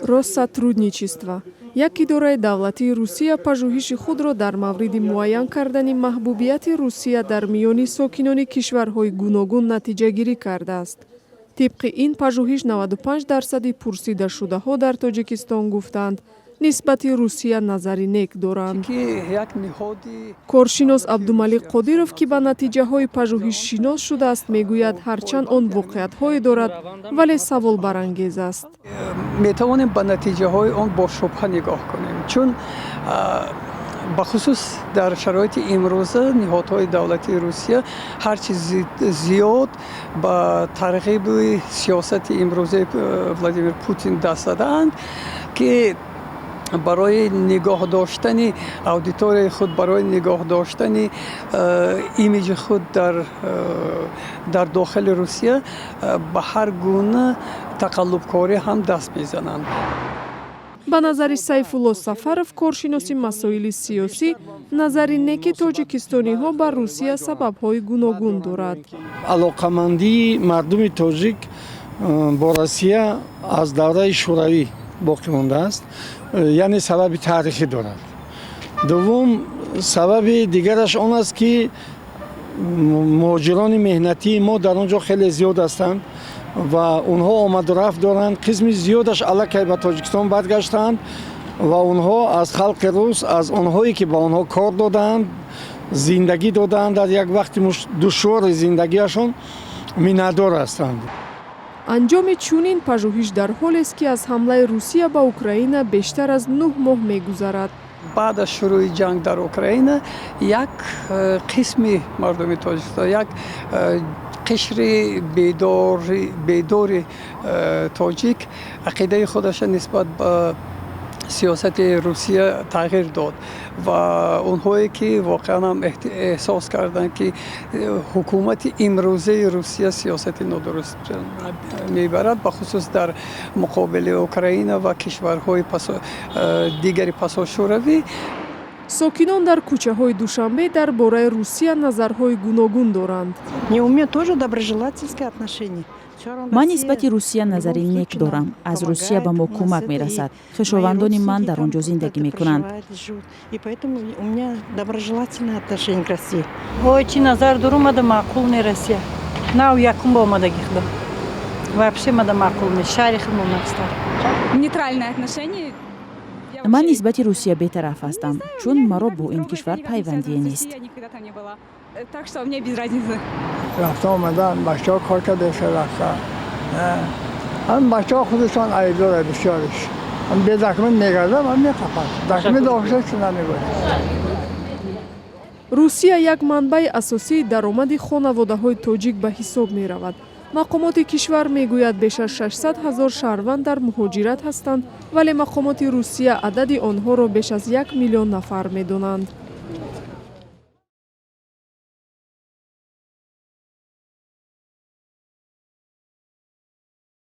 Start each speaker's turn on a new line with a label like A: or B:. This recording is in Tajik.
A: Россотрудничество. Як идораи давлатии Русия пажӯҳиши худро дар мавриди муайян кардани маҳбубияти Русия дар миёни сокинони кишварҳои гуногун натиҷагирӣ кардааст. Тибқи ин пажӯҳиш 95% пурсидашудаҳо дар Тоҷикистон гуфтанд нисбати Русия назари нек доранд. Коршинос Абдумалик Қодиров, ки ба натиҷаҳои пажӯҳиш шинос шудааст, мегӯяд ҳарчанд он воқеиятҳое дорад, вале саволбарангез аст.
B: Метавонем ба натиҷаҳои он бо шубҳа нигоҳ кунем, чун бахусус дар шароити имрӯза ниҳодҳои давлатии Русия ҳарчи зиёд ба тарғиби сиёсати имрӯзаи Владимир Путин даст задаанд, ки барои нигоҳ доштани аудиторияи худ, барои нигоҳ доштани имиҷи худ дар дохили Русия ба ҳар гуна тақаллубкорӣ ҳам даст мезананд.
A: ба назари Сайфулло Сафаров, коршиноси масоили сиёсӣ, назари неки тоҷикистониҳо ба Русия сабабҳои гуногун дорад.
C: Алоқамандии мардуми тоҷик бо Русия аз давраи шӯравӣ боқӣ мондааст, яъне сабаби таърихӣ дорад. Дуввум сабаби дигараш он аст, ки муҳоҷирони меҳнатии мо дар он ҷо хеле зиёд ҳастанд ва онҳо омаду рафт доранд. Қисми зиёдаш аллакай ба Тоҷикистон баргаштанд ва онҳо аз халқи рус, аз онҳое ки ба онҳо кор доданд, зиндагӣ доданд, дар як вақти душвори зиндагиашон миннатдор ҳастанд.
A: анҷоми чунин пажӯҳиш дар ҳолест, ки аз ҳамлаи Русия ба Украина бештар аз 9 моҳ мегузарад.
B: баъд аз шурӯи ҷанг дар Украина як қисми мардуми Тоҷикистон, як қишри бедори тоҷик ақидаи худаша нисбат ба сиёсати Русия тағйир дод ва онҳое ки воқеан ҳам эҳсос карданд, ки ҳукумати имрӯзаи Русия сиёсати нодуруст мебарад, бахусус дар муқобили Украина ва кишварҳои дигари пасошӯравӣ.
A: сокинон дар кӯчаҳои Душанбе дар бораи Русия назарҳои гуногун доранд.
D: ман нисбати Русия назари нек дорам. Аз Русия ба мо кӯмак мерасад. хишовандони ман дар он ҷо зиндагӣ мекунанд.
E: Очень назар дорум, ада маъқул не Россия. Нав якум ба омадагӣ худам. Вообще мада маъқул не. Шаҳри худмон астар.
F: Нейтральное отношение.
D: ман нисбати Русия бетараф ҳастам, чун маро бо ин кишвар пайвандие нест.
F: Так что мне без разницы.
G: рафта омадан бачаҳо кор кардаша рафта. ҳам бачаҳо худашон айб дорад бисёриш. бедокумент мегардад, ман мехапад. Документ дошташ чӣ намегӯяд.
A: Русия як манбаи асосии даромади хонаводаҳои тоҷик ба ҳисоб меравад. мақомоти кишвар мегӯяд беш аз 600 000 шаҳрванд дар муҳоҷират ҳастанд, вале мақомоти Русия адади онҳоро беш аз 1 миллион нафар медонанд.